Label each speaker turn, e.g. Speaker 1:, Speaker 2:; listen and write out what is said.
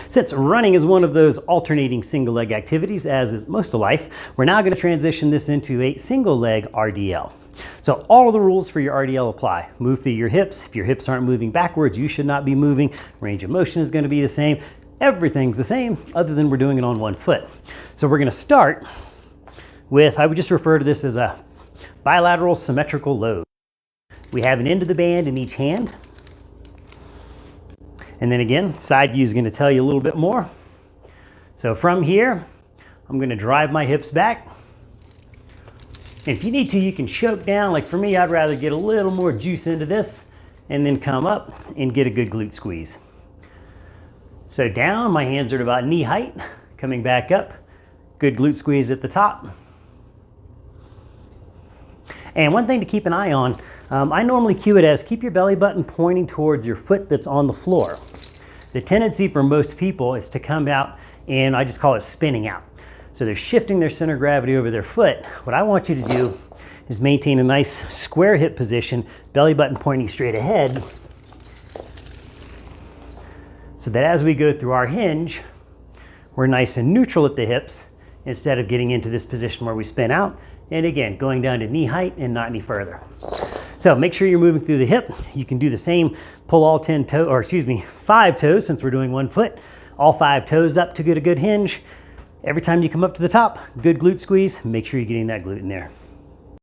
Speaker 1: Since running is one of those alternating single leg activities, as is most of life, we're now going to transition this into a single leg RDL. So all the rules for your RDL apply. Move through your hips. If your hips aren't moving backwards, you should not be moving. Range of motion is going to be the same. Everything's the same, other than we're doing it on one foot. So we're going to start with, I would just refer to this as a bilateral symmetrical load. We have an end of the band in each hand. And then again, side view is going to tell you a little bit more. So from here, I'm going to drive my hips back. And if you need to, you can choke down. Like for me, I'd rather get a little more juice into this and then come up and get a good glute squeeze. So down, my hands are at about knee height, coming back up, good glute squeeze at the top. And one thing to keep an eye on, I normally cue it as keep your belly button pointing towards your foot that's on the floor. The tendency for most people is to come out and I just call it spinning out. So they're shifting their center of gravity over their foot. What I want you to do is maintain a nice square hip position, belly button pointing straight ahead, so that as we go through our hinge, we're nice and neutral at the hips instead of getting into this position where we spin out. And again, going down to knee height and not any further. So make sure you're moving through the hip. You can do the same, pull all 5 toes, since we're doing one foot, all 5 toes up to get a good hinge. Every time you come up to the top, good glute squeeze, make sure you're getting that glute in there.